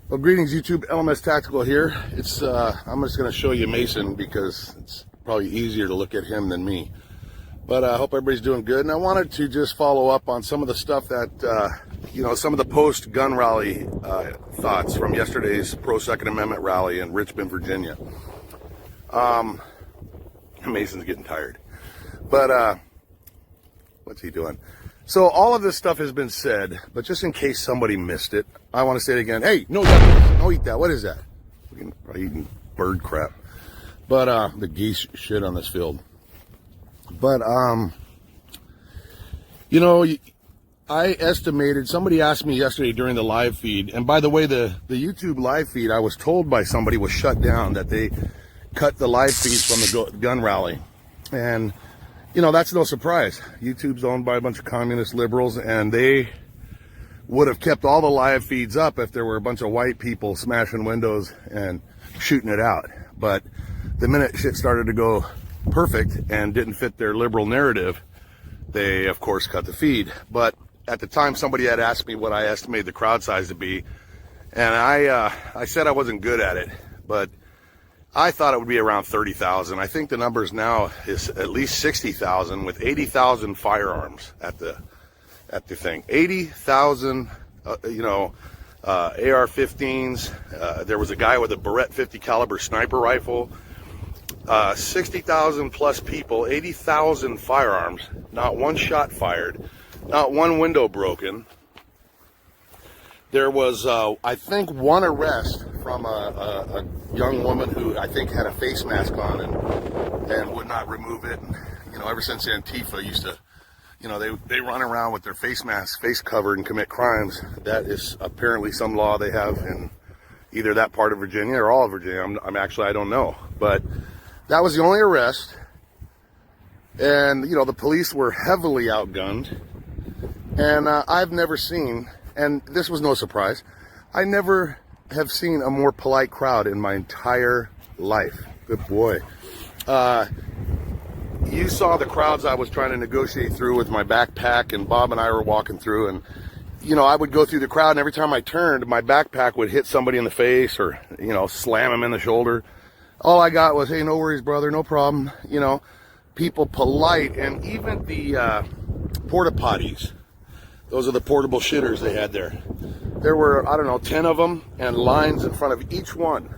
Well, greetings YouTube, LMS Tactical here. I'm just going to show you Mason because it's probably easier to look at him than me. But I hope everybody's doing good. And I wanted to just follow up on some of the stuff that, some of the post-gun rally thoughts from yesterday's pro-Second Amendment rally in Richmond, Virginia. Mason's getting tired. But what's he doing? So all of this stuff has been said, but just in case somebody missed it, I want to say it again. Hey, no duckies, don't eat that. What is that? We're probably eating bird crap. But the geese shit on this field. But I estimated, somebody asked me yesterday during the live feed, and by the way, the YouTube live feed, I was told by somebody was shut down, that they cut the live feeds from the gun rally. And that's no surprise. YouTube's owned by a bunch of communist liberals, and they would have kept all the live feeds up if there were a bunch of white people smashing windows and shooting it out. But the minute shit started to go perfect and didn't fit their liberal narrative, they of course cut the feed. But at the time, somebody had asked me what I estimated the crowd size to be, and I said I wasn't good at it, but I thought it would be around 30,000. I think the numbers now is at least 60,000 with 80,000 firearms at the thing. 80,000, AR-15s. There was a guy with a Beretta 50 caliber sniper rifle. 60,000 plus people, 80,000 firearms. Not one shot fired, not one window broken. There was, I think, one arrest from a young woman who I think had a face mask on and would not remove it. And, ever since Antifa used to, they run around with their face masks, face covered, and commit crimes. That is apparently some law they have in either that part of Virginia or all of Virginia. I don't know. But that was the only arrest. And, the police were heavily outgunned. And I've never seen, and this was no surprise, I never have seen a more polite crowd in my entire life. Good boy. You saw the crowds I was trying to negotiate through with my backpack, and Bob and I were walking through, and I would go through the crowd, and every time I turned, my backpack would hit somebody in the face or slam them in the shoulder. All I got was, hey, no worries, brother, no problem. People polite. And even the porta potties, those are the portable shitters they had there. There were, 10 of them, and lines in front of each one.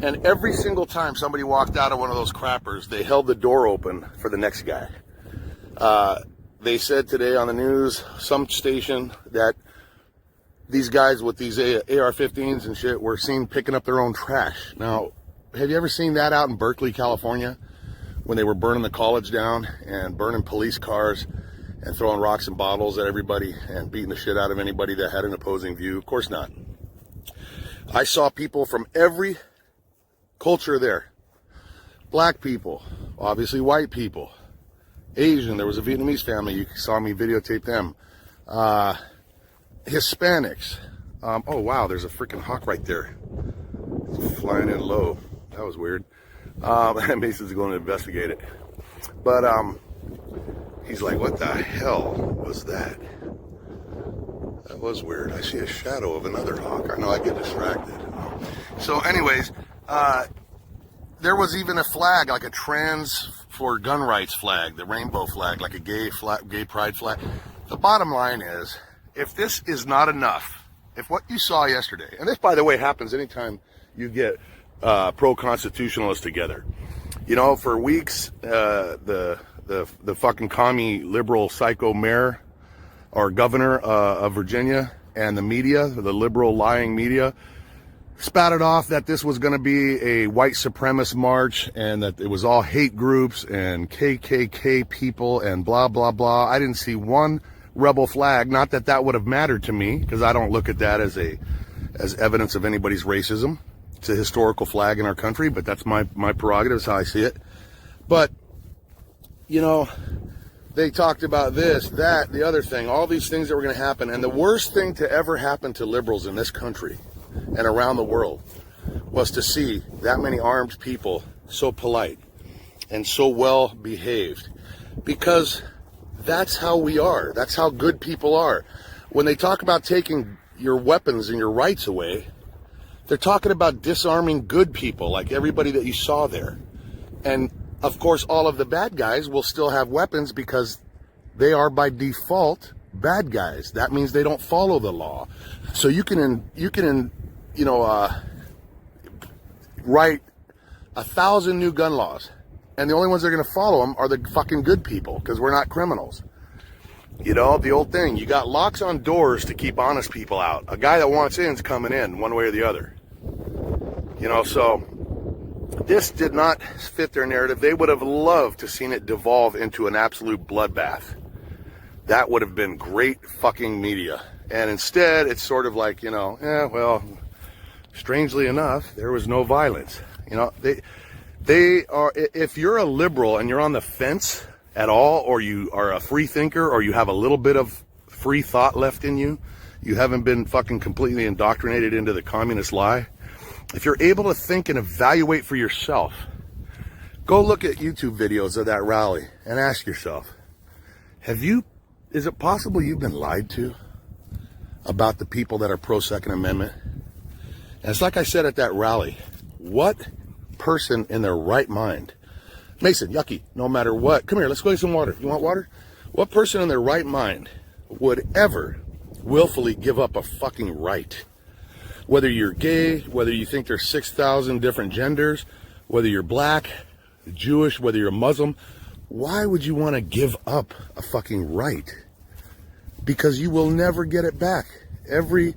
And every single time somebody walked out of one of those crappers, they held the door open for the next guy. They said today on the news, some station, that these guys with these AR-15s and shit were seen picking up their own trash. Now, have you ever seen that out in Berkeley, California, when they were burning the college down and burning police cars and throwing rocks and bottles at everybody and beating the shit out of anybody that had an opposing view? Of course not. I saw people from every culture there. Black people, obviously white people, Asian, there was a Vietnamese family, you saw me videotape them, Hispanics. Oh wow, there's a freaking hawk right there. It's flying in low. That was weird. Mason's going to investigate it. But he's like, what the hell was that? That was weird. I see a shadow of another hawk. I know I get distracted. So anyways, there was even a flag, like a trans for gun rights flag, the rainbow flag, like a gay pride flag. The bottom line is, if this is not enough, if what you saw yesterday, and this, by the way, happens anytime you get pro-constitutionalists together. For weeks, the fucking commie liberal psycho mayor or governor of Virginia and the media, the liberal lying media, spouted off that this was going to be a white supremacist march and that it was all hate groups and KKK people and blah, blah, blah. I didn't see one rebel flag. Not that that would have mattered to me, because I don't look at that as evidence of anybody's racism. It's a historical flag in our country, but that's my prerogative, is how I see it. But, they talked about this, that, the other thing, all these things that were going to happen. And the worst thing to ever happen to liberals in this country and around the world was to see that many armed people so polite and so well behaved, because that's how we are. That's how good people are. When they talk about taking your weapons and your rights away. They're talking about disarming good people, like everybody that you saw there. And of course, all of the bad guys will still have weapons because they are by default bad guys. That means they don't follow the law. So you can write 1,000 new gun laws, and the only ones that are going to follow them are the fucking good people, because we're not criminals. You know, the old thing, you got locks on doors to keep honest people out. A guy that wants in's coming in one way or the other. You know, so this did not fit their narrative. They would have loved to seen it devolve into an absolute bloodbath. That would have been great fucking media. And instead, it's sort of like, you know, well, strangely enough, there was no violence. You know, they are, if you're a liberal and you're on the fence at all, or you are a free thinker, or you have a little bit of free thought left in you, you haven't been fucking completely indoctrinated into the communist lie. If you're able to think and evaluate for yourself, go look at YouTube videos of that rally and ask yourself, is it possible you've been lied to about the people that are pro-Second Amendment? And it's like I said at that rally, what person in their right mind, Mason, yucky, no matter what, come here, let's go get some water. You want water? What person in their right mind would ever willfully give up a fucking right? Whether you're gay, whether you think there's 6,000 different genders, whether you're black, Jewish, whether you're Muslim, why would you want to give up a fucking right? Because you will never get it back. Every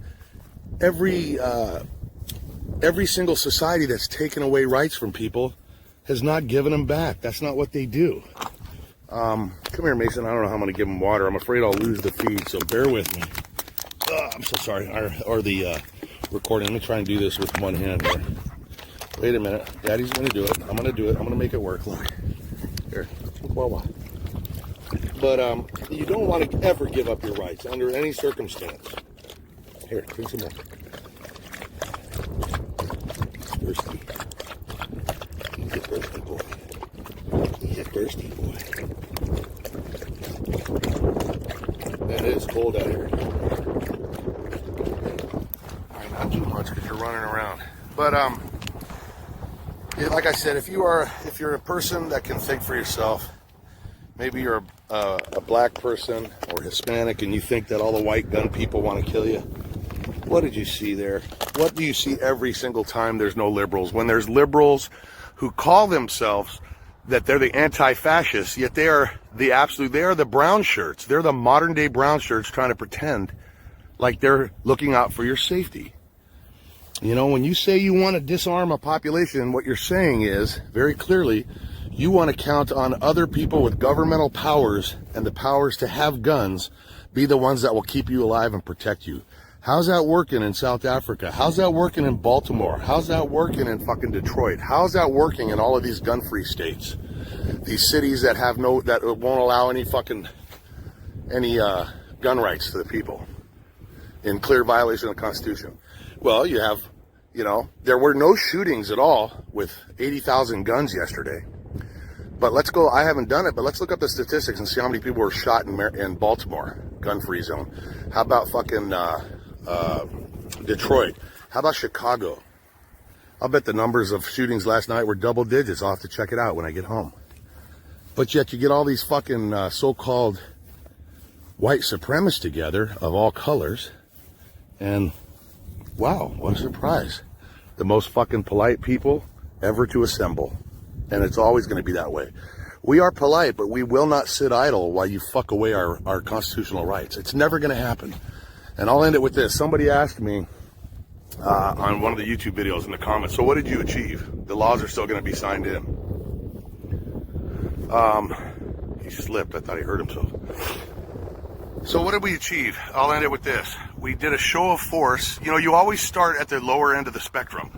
single society that's taken away rights from people has not given them back. That's not what they do. Come here, Mason. I don't know how I'm going to give them water. I'm afraid I'll lose the feed, so bear with me. I'm so sorry. Or the recording. Let me try and do this with one hand here. Wait a minute. Daddy's going to do it. I'm going to do it. I'm going to make it work. Look. Here. But you don't want to ever give up your rights under any circumstance. Here, drink some more. Thirsty. He's a thirsty boy. He's a thirsty boy. Man, it is cold out here. Alright, not too much because you're running around. But like I said, if you're a person that can think for yourself, maybe you're a black person or Hispanic and you think that all the white gun people want to kill you. What did you see there? What do you see every single time there's no liberals? When there's liberals who call themselves that they're the anti-fascists, yet they are the brown shirts. They're the modern day brown shirts trying to pretend like they're looking out for your safety. You know, when you say you want to disarm a population, what you're saying is, very clearly, you want to count on other people with governmental powers and the powers to have guns be the ones that will keep you alive and protect you. How's that working in South Africa? How's that working in Baltimore? How's that working in fucking Detroit? How's that working in all of these gun-free states? These cities that won't allow any gun rights to the people in clear violation of the Constitution. Well, you have, there were no shootings at all with 80,000 guns yesterday. But let's go, I haven't done it, but let's look up the statistics and see how many people were shot in Baltimore, gun-free zone. How about fucking Detroit? How about Chicago? I'll bet the numbers of shootings last night were double digits. I'll have to check it out when I get home. But yet you get all these fucking so-called white supremacists together of all colors, and wow, what a surprise. The most fucking polite people ever to assemble. And it's always going to be that way. We are polite, but we will not sit idle while you fuck away our constitutional rights. It's never going to happen. And I'll end it with this. Somebody asked me on one of the YouTube videos in the comments, so what did you achieve? The laws are still going to be signed in. He slipped. I thought he hurt himself. So what did we achieve? I'll end it with this. We did a show of force. You always start at the lower end of the spectrum.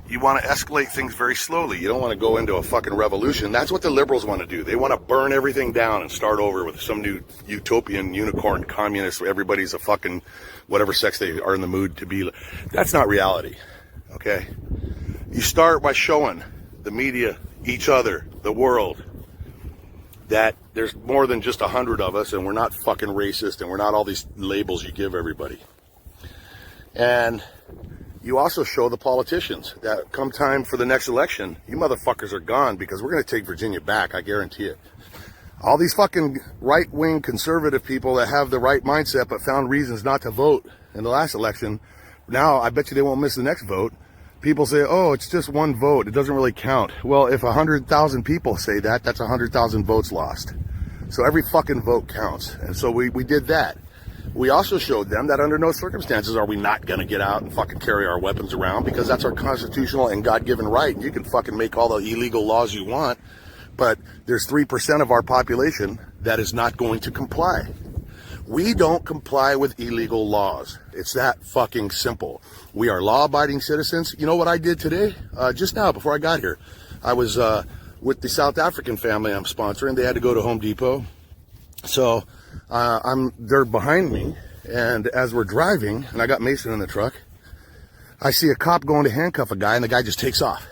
You want to escalate things very slowly. You don't want to go into a fucking revolution. That's what the liberals want to do. They want to burn everything down and start over with some new utopian unicorn communist where everybody's a fucking whatever sex they are in the mood to be. That's not reality, okay? You start by showing the media, each other, the world, that there's more than just 100 of us and we're not fucking racist and we're not all these labels you give everybody. And you also show the politicians that come time for the next election, you motherfuckers are gone, because we're going to take Virginia back, I guarantee it. All these fucking right-wing conservative people that have the right mindset but found reasons not to vote in the last election, now I bet you they won't miss the next vote. People say, oh, it's just one vote, it doesn't really count. Well, if 100,000 people say that, that's 100,000 votes lost. So every fucking vote counts. And so we did that. We also showed them that under no circumstances are we not going to get out and fucking carry our weapons around, because that's our constitutional and God-given right. You can fucking make all the illegal laws you want, but there's 3% of our population that is not going to comply. We don't comply with illegal laws. It's that fucking simple. We are law-abiding citizens. You know what I did today? Just now, before I got here, I was with the South African family I'm sponsoring. They had to go to Home Depot. So they're behind me, and as we're driving, and I got Mason in the truck, I see a cop going to handcuff a guy, and the guy just takes off.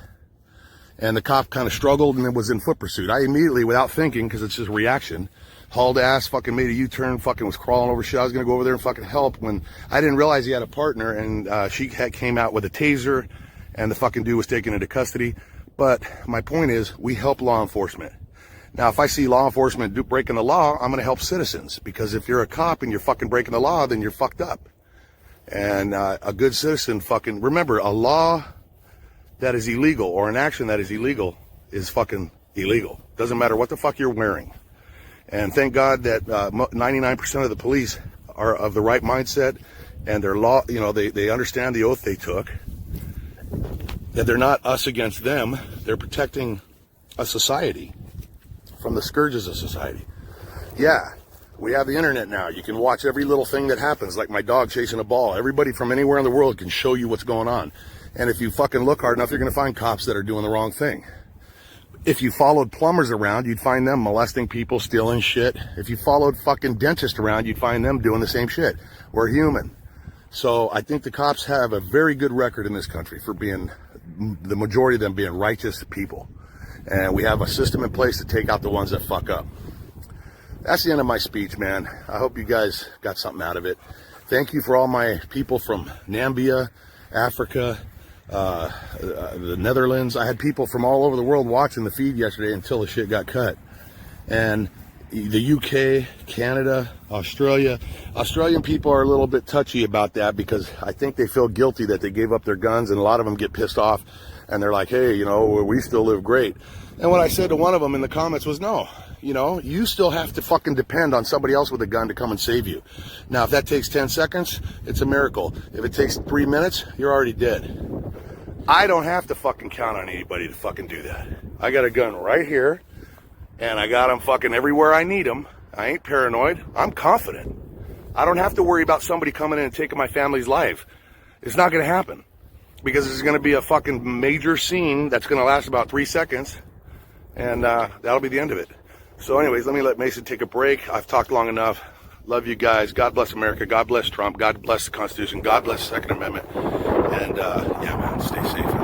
And the cop kind of struggled and then was in foot pursuit. I immediately, without thinking, because it's just reaction, hauled ass, fucking made a U-turn, fucking was crawling over shit. I was going to go over there and fucking help when I didn't realize he had a partner, and she came out with a taser, and the fucking dude was taken into custody. But my point is, we help law enforcement. Now, if I see law enforcement breaking the law, I'm going to help citizens, because if you're a cop and you're fucking breaking the law, then you're fucked up. And a good citizen fucking, remember, a law that is illegal or an action that is illegal is fucking illegal. Doesn't matter what the fuck you're wearing. And thank God that 99% of the police are of the right mindset, and their law, you know, they understand the oath they took, that they're not us against them. They're protecting a society from the scourges of society. Yeah, we have the internet now. You can watch every little thing that happens, like my dog chasing a ball. Everybody from anywhere in the world can show you what's going on. And if you fucking look hard enough, you're going to find cops that are doing the wrong thing. If you followed plumbers around, you'd find them molesting people, stealing shit. If you followed fucking dentists around, you'd find them doing the same shit. We're human. So I think the cops have a very good record in this country for being, the majority of them being righteous people. And we have a system in place to take out the ones that fuck up. That's the end of my speech, man. I hope you guys got something out of it. Thank you for all my people from Namibia, Africa, the Netherlands. I had people from all over the world watching the feed yesterday until the shit got cut. And the UK, Canada, Australia. Australian people are a little bit touchy about that, because I think they feel guilty that they gave up their guns, and a lot of them get pissed off, and they're like, hey, you know, we still live great. And what I said to one of them in the comments was, no, you know, you still have to fucking depend on somebody else with a gun to come and save you. Now, if that takes 10 seconds, it's a miracle. If it takes 3 minutes, you're already dead. I don't have to fucking count on anybody to fucking do that. I got a gun right here, and I got them fucking everywhere I need them. I ain't paranoid. I'm confident. I don't have to worry about somebody coming in and taking my family's life. It's not going to happen, because it's going to be a fucking major scene that's going to last about 3 seconds, and that'll be the end of it. So anyways, let Mason take a break. I've talked long enough. Love you guys. God bless America. God bless Trump. God bless the Constitution. God bless the Second Amendment. And yeah, man, stay safe.